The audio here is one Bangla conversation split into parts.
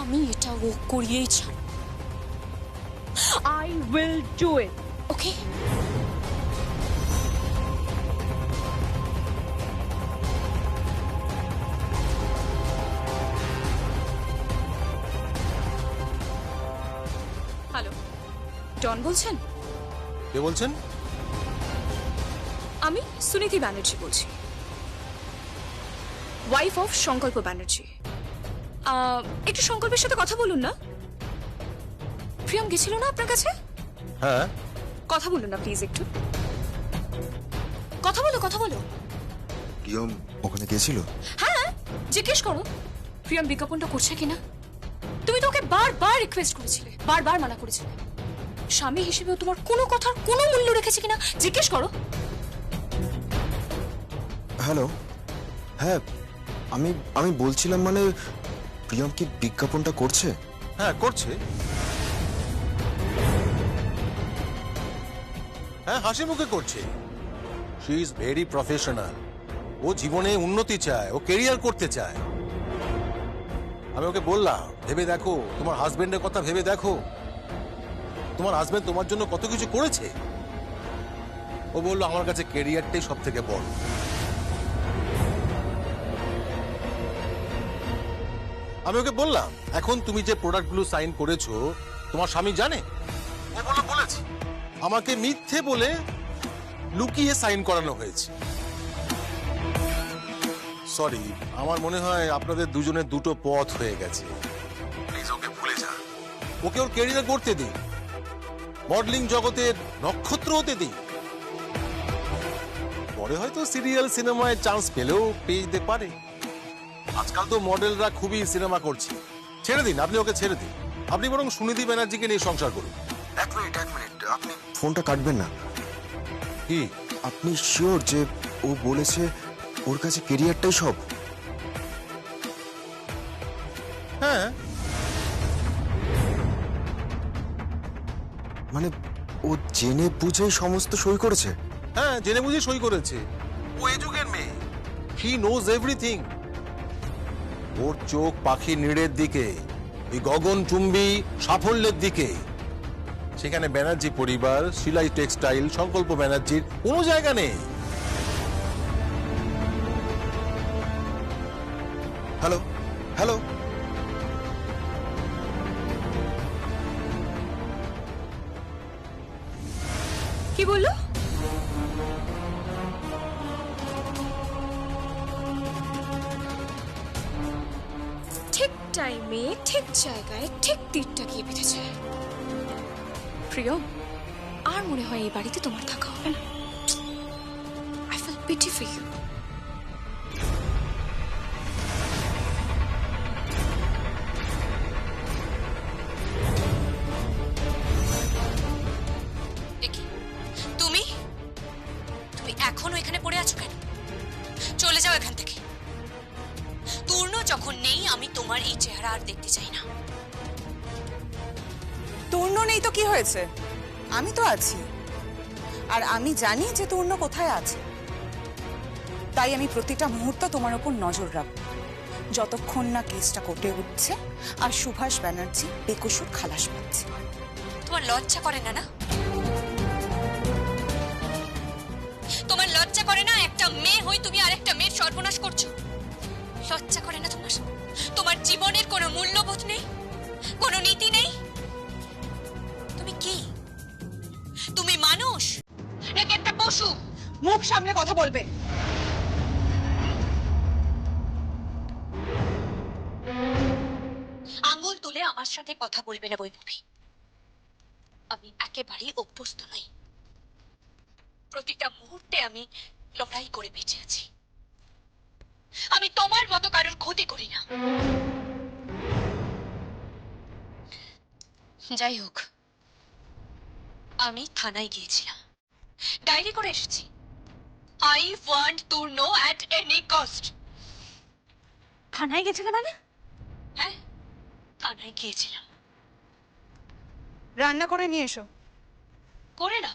আমি এটা ও করিয়েই ছাড়ব। I will do it. Okay? Hello, Don বলছেন? কে বলছেন? আমি সুনীতি ব্যানার্জি বলছি, ওয়াইফ অফ সংকল্প ব্যানার্জি। একটু সংকল্পের সাথে কথা বলুন না। প্রিয়ম গেছিল না আপনার কাছে? হ্যাঁ। কথা বলুন না প্লিজ, একটু কথা বলো, কথা বলো। প্রিয়ম ওখানে গেছিল? হ্যাঁ, জিজ্ঞেস করো প্রিয়ম বিজ্ঞাপনটা করছে কিনা। তুমি তো ওকে বারবার রিকোয়েস্ট করেছিলে, বারবার মানা করেছিলে। স্বামী হিসেবেও তোমার কোনো কথার কোনো মূল্য রেখেছে কিনা জিজ্ঞেস করো। হ্যালো, হ্যাঁ আমি আমি বলছিলাম মানে প্রিয়ম কি বিজ্ঞাপনটা করছে? হ্যাঁ করছে। হ্যাঁ, হাসি মুখে করছে। She is very professional. ও জীবনে উন্নতি চায়, ও কেরিয়ার করতে চায়। আমি ওকে বললাম ভেবে দেখো, তোমার হাজবেন্ডের কথা ভেবে দেখো, তোমার হাজবেন্ড তোমার জন্য কত কিছু করেছে। ও বললো আমার কাছে কেরিয়ারটাই সব থেকে বড়। আমি ওকে বললাম এখন তুমি যে প্রোডাক্টগুলো সাইন করেছো তোমার স্বামী জানে? ও বলেছে আমাকে মিথ্যে বলে লুকিয়ে সাইন করানো হয়েছে। সরি, আমার মনে হয় আপনাদের দুজনের দুটো পথ হয়ে গেছে। প্লিজ ওকে ভুলে যা। ওকে ওর ক্যারিয়ার করতে দিন, মডেলিং জগতের নক্ষত্র হতে দিন। পরে হয়তো সিরিয়াল সিনেমায় চান্স পেলেও পেয়ে যেতে পারে। আজকাল তো মডেলরা খুবই সিনেমা করছে। ছেড়ে দিন, আপনি ওকে ছেড়ে দিন। আপনি বরং সুনীতি ব্যানার্জিকে নিয়ে সংসার করুন। এক মিনিট, আপনি ফোনটা কাটবেন না। কি আপনি শিওর যে ও বলেছে ওর কাছে কেরিয়ারটাই সব? হ্যাঁ, মানে ও জেনে বুঝেই সমস্ত সই করেছে? হ্যাঁ জেনে বুঝে সই করেছে। ও এই যুগের মেয়ে, হি নোজ এভরিথিং। ওর চোখ পাখি নীড়ের দিকে, এই গগনচুম্বী সাফল্যের দিকে। সেখানে ব্যানার্জি পরিবার, শিলাই টেক্সটাইল, সংকল্প ব্যানার্জির কোনো জায়গা নেই। হ্যালো, হ্যালো, কি বললো? ঠিক টাইমে ঠিক জায়গায় ঠিক তীরটা গিয়ে বিঁধেছে। প্রিয়ম, আর মনে হয় এই বাড়িতে তোমার থাকা হবে না। I feel pity for you. তুমি তুমি এখনো এখানে পড়ে আছো কেন? চলে যাও এখান থেকে। তূর্ণ যখন নেই আমি তোমার এই চেহারা আর দেখতে চাই না। তূর্ণ নেই তো কি হয়েছে? আমি তো আছি, আর আমি জানি যে তূর্ণ কোথায় আছে। তাই আমি প্রতিটা মুহূর্ত তোমার উপর নজর রাখব, যতক্ষণ না কেসটা কোর্টে উঠছে আর সুভাষ ব্যানার্জি বেকসুর খালাস পাচ্ছে। তোমার লজ্জা করে না? না তোমার লজ্জা করে না? একটা মেয়ে হই তুমি আরেকটা মেয়ের সর্বনাশ করছো। লজ্জা করে না তোমার? তোমার জীবনের কোনো মূল্যবোধ নেই, কোনো নীতি নেই। তুমি কি? তুমি মানুষ নাকি একটা পশু? মুখ সামনে কথা বলবে। আঙ্গুল তুলে আমার সাথে কথা বলবে না বৈভবী। আমি একেবারেই অভ্যস্ত নই। প্রতিটা মুহূর্তে আমি লড়াই করে বেঁচে আছি। আমি তোমার মতো কারোর ক্ষতি করি না। যাই হোক, আমি থানায় গিয়েছিলাম, ডায়েরি করে এসেছি। I want to know at any cost. থানায় গেছিলে মানে? হ্যাঁ, থানায় গিয়েছিলাম। রান্না করে নিয়ে এসো। করে না,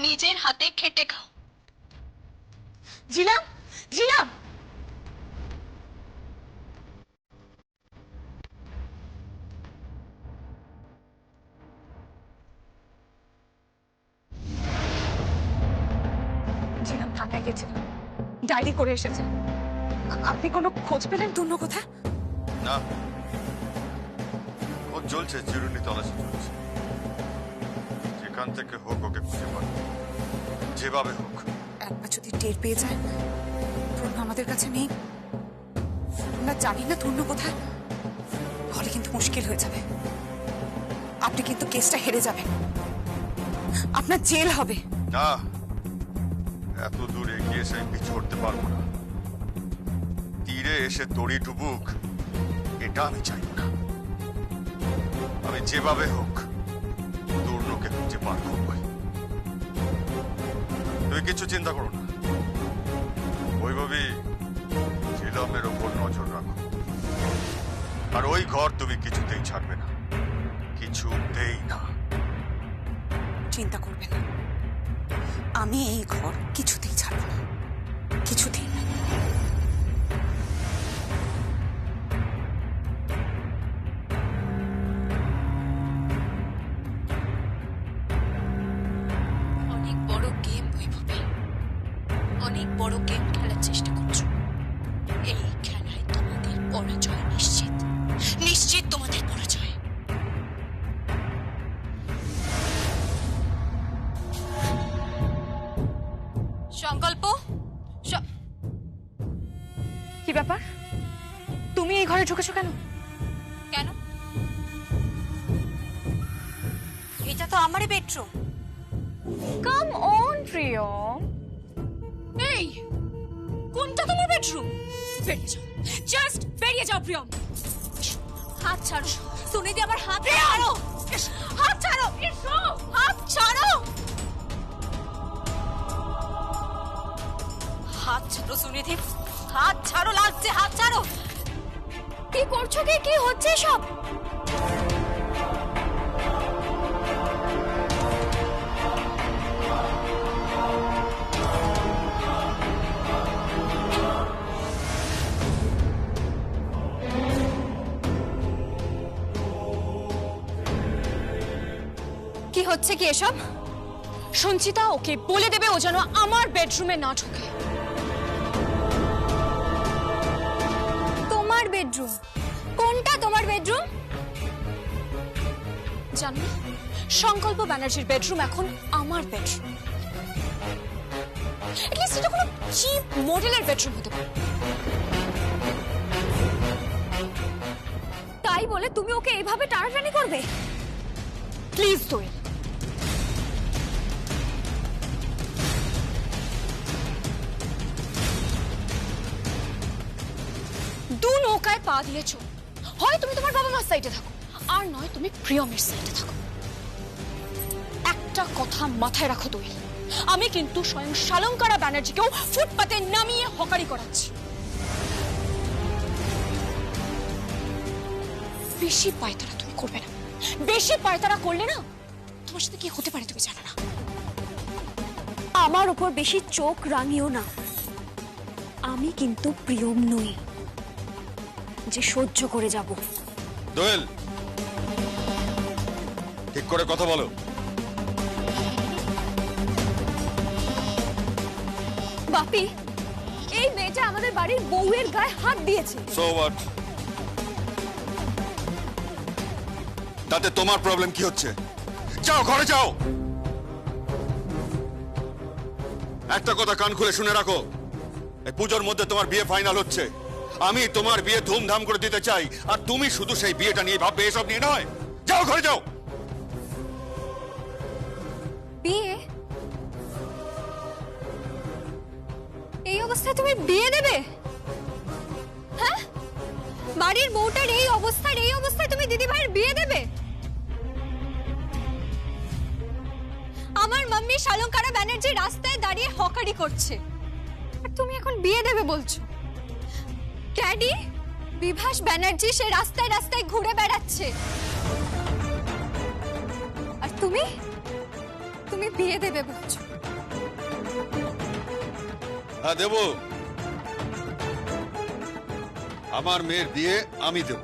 নিজের হাতে খেটে খাও। জিলাম, জিলাম। গেছে, ডায়েরি করে এসেছে। আপনি কোনো খোঁজ পেলেন তূর্ণ কোথায়? না, ও চলছে, চিরুনি তলাশি চলছে। যেখান থেকে হোক ওকে খুঁজে পাবে, যেভাবে হোক। একবার যদি টের পেয়ে যায় তূর্ণ আমাদের কাছে নেই, আমরা জানি না তূর্ণ কোথায়, তাহলে কিন্তু মুশকিল হয়ে যাবে। আপনি কিন্তু কেসটা হেরে যাবেন, আপনার জেল হবে। না, এত দূর এগিয়ে এসে আমি পিছু হটতে পারবো না। তীরে এসে তড়ি ডুবুক, এটা আমি চাইব না। আমি যেভাবে হোক তূর্ণকে খুঁজে পার করবই। তুমি কিছু চিন্তা করো না, ওইভাবে ঝিলমের ওপর নজর রাখো। আর ওই ঘর তুমি কিছুতেই ছাড়বে না, কিছুতেই না। চিন্তা করবেন না, আমি এই ঘর কিছুতেই ছাড়ব না, কিছুতেই না। অনেক বড় গেম বৈভবী, অনেক বড় গেম খেলার চেষ্টা করছো। এই খেলায় তোমাদের পরাজয় নিশ্চিত, নিশ্চিত তোমাদের পরাজয়। সংকল্প, কি ব্যাপার? তুমি এই ঘরে ঢুকেছো কেন? কেন? এটা তো আমারই বেডরুম। Come on Priyam. এই, কোনটা তোমার বেডরুম? বেরিয়ে যাও, জাস্ট বেরিয়ে যাও প্রিয়ম। হাত ছাড়ো সুনিধি, আমার হাত ছাড়ো, হাত ছাড়ো, হাত ছাড়ো, হাত ছাড়ো সুনিধি, হাত ছাড়ো, লাগছে, হাত ছাড়ো। কি করছো? কি হচ্ছে সব? কি হচ্ছে কি এসব? সঞ্চিতা ওকে বলে দেবে ও যেন আমার বেডরুমে না ঢোকে। তোমার বেডরুম? কোনটা তোমার বেডরুম? জানো, সংকল্প ব্যানার্জির বেডরুম এখন আমার বেডরুম। এটলিস্ট এটা কোনো চিপ মডেলের বেডরুম হতে পারে। তাই বলে তুমি ওকে এইভাবে টানাটানি করবে? প্লিজ দোয়েল, দু নৌকায় পা দিয়েছো। হয় তুমি তোমার বাবা মার সাইডে থাকো, আর নয় তুমি প্রিয়মের সাইডে থাকো। একটা কথা মাথায় রাখো দোয়েল, আমি কিন্তু স্বয়ং শালঙ্কারা ব্যানার্জিকেও ফুটপাতে নামিয়ে হকারি করাচ্ছি। বেশি পায়তারা তুমি করবে না, বেশি পায়তারা করলে না তোমার সাথে কি হতে পারে তুমি জানো না। আমার উপর বেশি চোখ রাঙিও না, আমি কিন্তু প্রিয়ম নই যে সহ্য করে যাব। দোয়েল, ঠিক করে কথা বলো। বাপি, এই মেয়েটা আমাদের বাড়ির বউয়ের গায়ে হাত দিয়েছে। So what? তাতে তোমার প্রবলেম কি হচ্ছে? যাও, ঘরে যাও। একটা কথা কান খুলে শুনে রাখো, এই পুজোর মধ্যে তোমার বিয়ে ফাইনাল হচ্ছে। আমি তোমার বিয়ে ধুমধাম করে দিতে চাই, আর তুমি শুধু সেই বিয়েটা নিয়ে ভাববে, এসব নিয়ে নয়। যাও, ঘরে যাও। বিয়ে? এই অবস্থায় তুমি বিয়ে দেবে? হ্যাঁ, বাড়ির বউটার এই অবস্থায় তুমি দিদি ভাইয়ের বিয়ে দেবে? আমার মাম্মি শালঙ্কারা ব্যানার্জি রাস্তায় দাঁড়িয়ে হকারি করছে, আর তুমি এখন বিয়ে দেবে বলছো? ড্যাডি, বিভাস ব্যানার্জি সে রাস্তায় রাস্তায় ঘুরে বেড়াচ্ছে, আর তুমি বিয়ে দেবে বলছো? হ্যাঁ, দেব। আমার মেয়ের বিয়ে আমি দেব।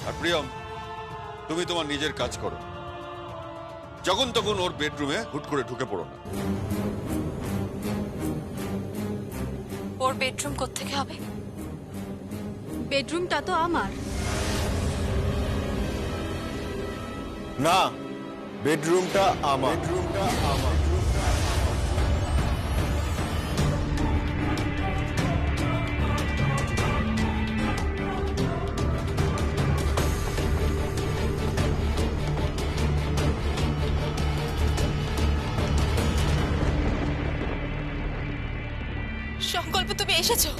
আর প্রিয়ম, তুমি তোমার নিজের কাজ করো। যখন তখন ওর বেডরুমে হুট করে ঢুকে পড়ো না। ওর বেডরুম কোত্থেকে হবে? বেডরুমটা তো আমার। না, বেডরুমটা আমার। সংকল্প, তুমি এসেছো?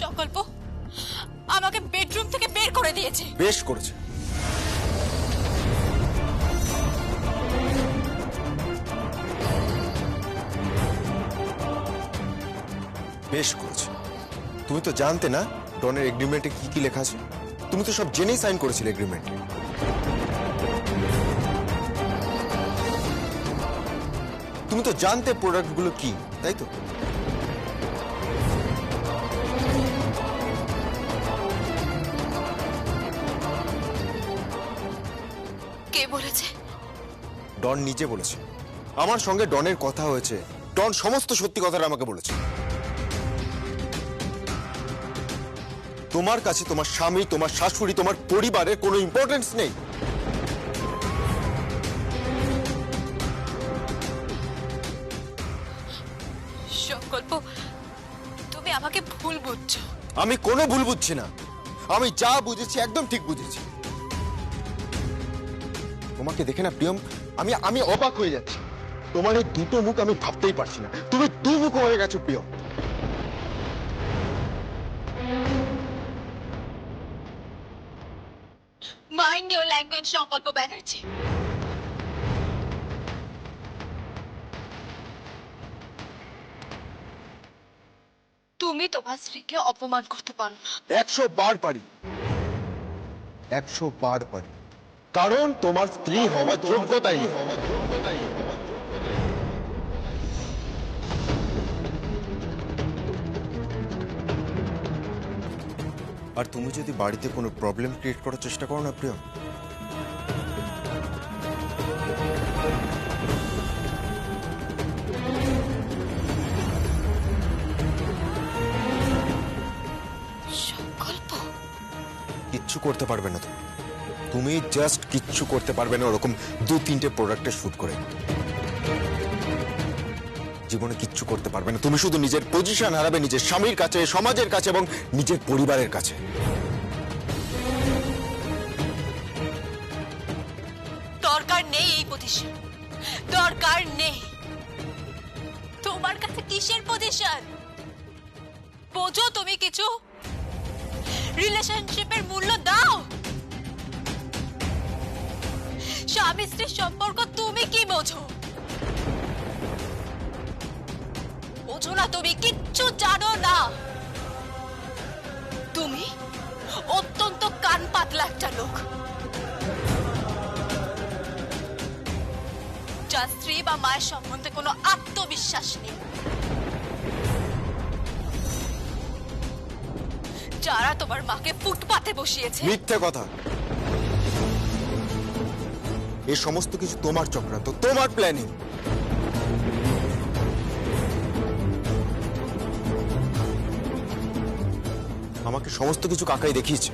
সংকল্প আমাকে বেডরুম থেকে বের করে দিয়েছে। বেশ করেছে। বেশ করেছে। তুমি তো জানতে না ডনের এগ্রিমেন্টে কি কি লেখা আছে? তুমি তো সব জেনেই সাইন করেছিলে এগ্রিমেন্টে। তুমি তো জানতে প্রোডাক্টগুলো কি, তাই তো? কে বলেছে? ডন নিজে বলেছে। আমার সঙ্গে ডনের কথা হয়েছে। ডন সমস্ত সত্যি কথাটা আমাকে বলেছে। তোমার কাছে তোমার স্বামী, তোমার শাশুড়ি, তোমার পরিবারের কোনো ইম্পর্টেন্স নেই। সংকল্প, তুমি আমাকে ভুল বুঝছো। আমি কোনো ভুল বুঝছি না। আমি যা বুঝেছি একদম ঠিক বুঝেছি। তোমাকে দেখে না প্রিয়ম, আমি অবাক হয়ে যাচ্ছি। তোমার এই দুটো মুখ আমি ভাবতেই পারছি না। তুমি দু মুখ হয়ে গেছো প্রিয়ম। মাইন্ড ইওর ল্যাঙ্গুয়েজ সংকল্প ব্যানার্জি। তুমি তোমার স্ত্রীকে অপমান করতে পারো না। 100 বার পারি। 100 বার পারি। কারণ তোমার স্ত্রী হওয়ার যোগ্যতাই নেই। আর তুমি যদি বাড়িতে কোনো প্রবলেম ক্রিয়েট করার চেষ্টা করো না প্রিয়ম, সংকল্প, কিচ্ছু করতে পারবে না। তুমি জাস্ট কিচ্ছু করতে পারবে না ওরকম 2-3টে প্রোডাক্টে শুট করে। জীবনে কিচ্ছু করতে পারবে না। তুমি শুধু নিজের পজিশন হারাবে, নিজের স্বামীর কাছে, সমাজের কাছে এবং নিজের পরিবারের কাছে। দরকার নেই এই পজিশন, দরকার নেই। তোমার কাছে কিসের পজিশন? বোঝো তুমি কিছু? রিলেশনশিপের মূল্য দাও। স্বামী স্ত্রীর সম্পর্ক তুমি কি বোঝো? বোঝো না, তুমি কিচ্ছু জানো না। তুমি অত্যন্ত কান পাতলা একটা লোক, যার স্ত্রী বা মায়ের সম্বন্ধে কোনো আত্মবিশ্বাস নেই, যারা তোমার মাকে ফুটপাতে বসিয়েছে। মিথ্যে কথা। এই সমস্ত কিছু তোমার চক্রান্ত, তোমার প্ল্যানিং। আমাকে সমস্ত কিছু কাকাই দেখিয়েছে।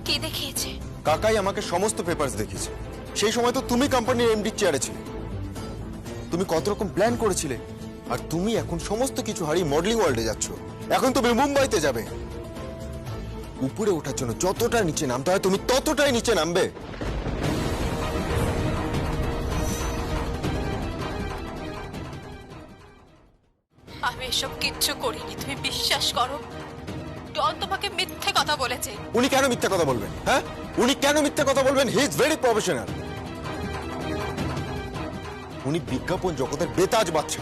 কে দেখিয়েছে? কাকাই আমাকে সমস্ত পেপারস দেখিয়েছে। সেই সময় তো তুমি কোম্পানির এমডি চেয়ারে ছিলে। তুমি কত রকম প্ল্যান করেছিলে। আর তুমি এখন সমস্ত কিছু হারিয়ে মডেলিং ওয়ার্ল্ডে যাচ্ছ। এখন তুমি মুম্বাইতে যাবে। উপরে ওঠার জন্য যতটা নিচে নামতে হয় তুমি ততটাই নিচে নামবে। আমি এসব কিচ্ছু করিনি, তুমি বিশ্বাস করো। ডন তোমাকে মিথ্যে কথা বলেছে। উনি কেন মিথ্যা কথা বলবেন? হ্যাঁ, উনি কেন মিথ্যা কথা বলবেন? He is very professional. উনি বিজ্ঞাপন জগতের বেতাজ বাচ্চা।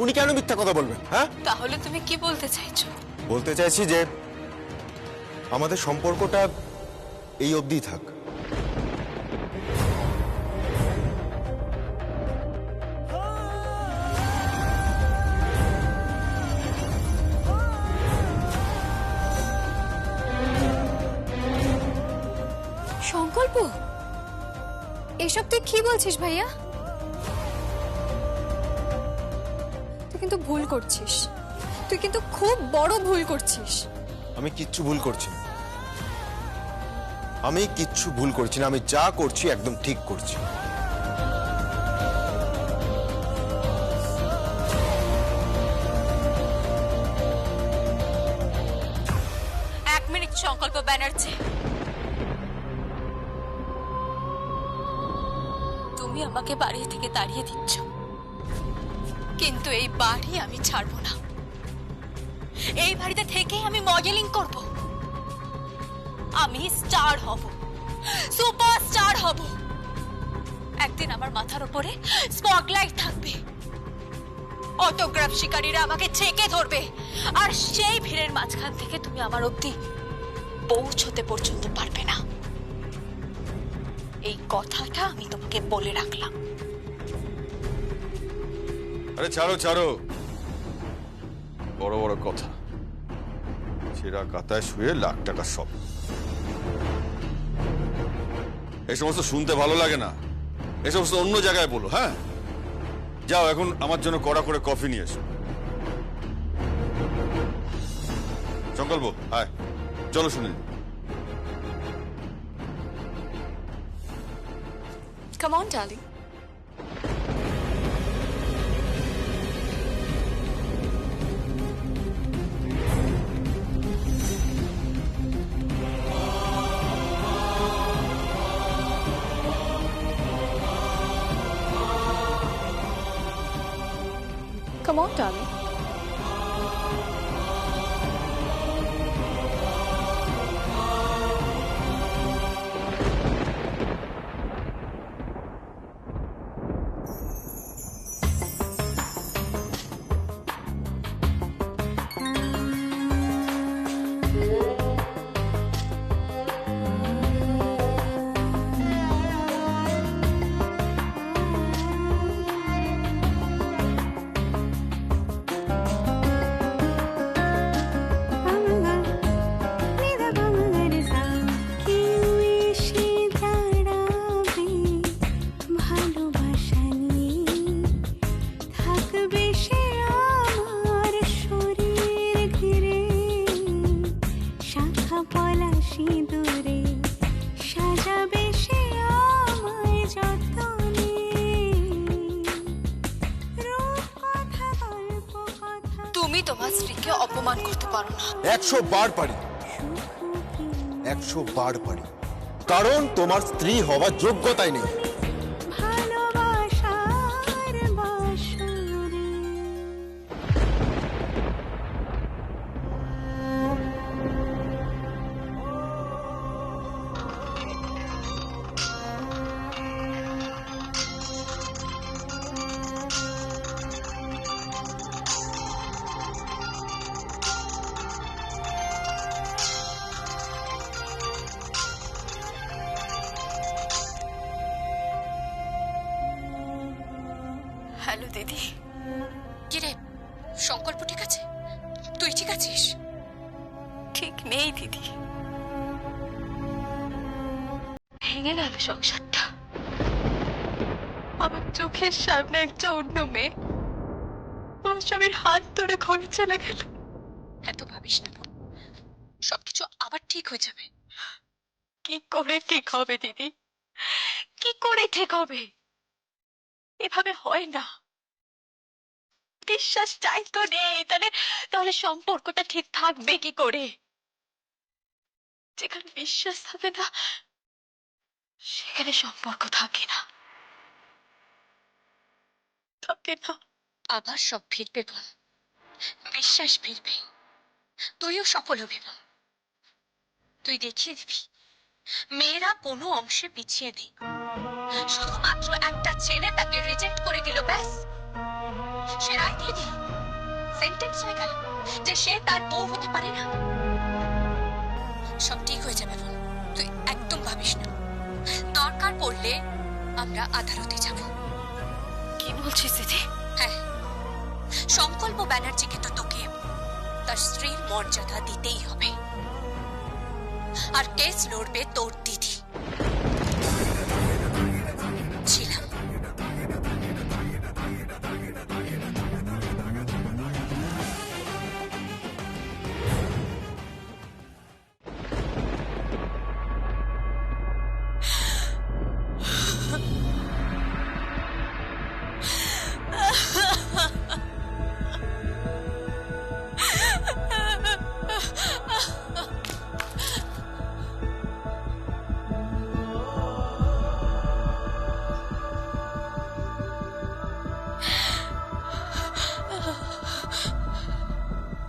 উনি কেন মিথ্যা কথা বলবেন? হ্যাঁ, তাহলে তুমি কি বলতে চাইছো? বলতে চাইছি যে আমাদের সম্পর্কটা এই অবধি থাক। সংকল্প, এসব তুই কি বলছিস ভাইয়া? তুই কিন্তু ভুল করছিস, তুই কিন্তু খুব বড় ভুল করছিস। আমি কিচ্ছু ভুল করছি না, আমি কিচ্ছু ভুল করছি না, আমি যা করছি একদম ঠিক করছি। এক মিনিট সংকল্প ব্যানার্জি, তুমি আমাকে বাড়ি থেকে তাড়িয়ে দিচ্ছ, কিন্তু এই বাড়ি আমি ছাড়বো না। এই বাড়িতে থেকেই আমি মডেলিং করব, আমি স্টার হব, সুপারস্টার হব। একদিন আমার মাথার উপরে স্পটলাইট থাকবে, অটোগ্রাফ শিকারীরা আমাকে ছেকে ধরবে, আর সেই ভিড়ের মাঝখান থেকে তুমি আমার অবধি পৌঁছতে পর্যন্ত পারবে না। এই কথাটা আমি তোমাকে বলে রাখলাম। আরে ছাড়ো ছাড়ো, বড় বড় কথা, ছেঁড়া কাতায় শুয়ে লাখ টাকা সব, এই সমস্ত শুনতে ভালো লাগে না। এই সমস্ত অন্য জায়গায় বলো। হ্যাঁ যাও, এখন আমার জন্য কড়া করে কফি নিয়ে এসো। সংকল্প আয়, চলো শুনে। Come on, darling. Come on, darling. তুমি তোমার স্ত্রীকে অপমান করতে পারো না। 100 বার পারি, 100 বার পারি, কারণ তোমার স্ত্রী হওয়ার যোগ্যতাই নেই। হ্যালো দিদি। কিরে, সংকল্প ঠিক আছে? তুই ঠিক আছিস? ঠিক নেই দিদি, ভেঙে গেল সংসারটা। আমার চোখের সামনে একটা অন্য মেয়ে আমার স্বামীর হাত ধরে ঘরে চলে গেল। এত ভাবিস না, সবকিছু আবার ঠিক হয়ে যাবে। কি করে ঠিক হবে দিদি, কি করে ঠিক হবে? এভাবে হয় না, বিশ্বাস চাই তো নেই, তাহলে সম্পর্কটা ঠিক থাকবে কি করে? যেখানে বিশ্বাস থাকে না সেখানে সম্পর্ক থাকে না, থাকে না। আবার সব ফিরবে বোন, বিশ্বাস ফিরবে, তুইও সফল হবি বোন। তুই দেখিয়ে দিবি মেয়েরা কোনো অংশে পিছিয়ে নেই। শুধুমাত্র একটা ছেলে তাকে রিজেক্ট করে দিল, ব্যাস সে রায় দিয়ে দিল, সেন্টেন্স হয়ে গেল যে সে তার বউ হতে পারে না। সব ঠিক হয়ে যাবে বোন, তুই একদম ভাবিস না। দরকার পড়লে আমরা আদালতে যাব। কি বলছিস দিদি? হ্যাঁ, সংকল্প ব্যানার্জিকে তো তোকে তার স্ত্রীর মর্যাদা দিতেই হবে, আর কেস লড়বে তোর দিদি।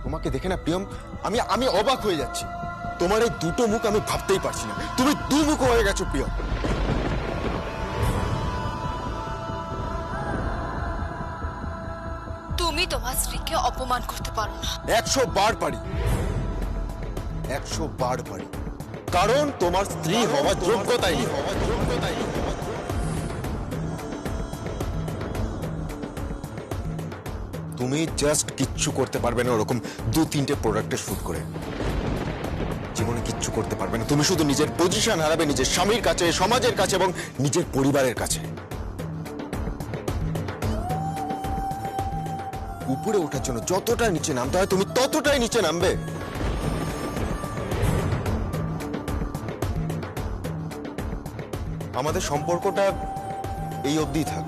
তোমাকে দেখে না প্রিয়ম, আমি অবাক হয়ে যাচ্ছি। তোমার এই দুটো মুখ আমি ভাবতেই পারছি না। তুমি দুমুখ হয়ে গেছো প্রিয়ম। তুমি তোমার স্ত্রীকে অপমান করতে পারো না। 100 বার পারি, 100 বার পারি, কারণ তোমার স্ত্রী হওয়ার যোগ্যতাই নেই। তুমি জাস্ট কিচ্ছু করতে পারবে না ওরকম 2-3টে প্রোডাক্টের শুট করে। জীবনে কিচ্ছু করতে পারবে না। তুমি শুধু নিজের পজিশন হারাবে, নিজের স্বামীর কাছে, সমাজের কাছে এবং নিজের পরিবারের কাছে। উপরে ওঠার জন্য যতটা নিচে নামতে হয় তুমি ততটাই নিচে নামবে। আমাদের সম্পর্কটা এই অবধি থাক।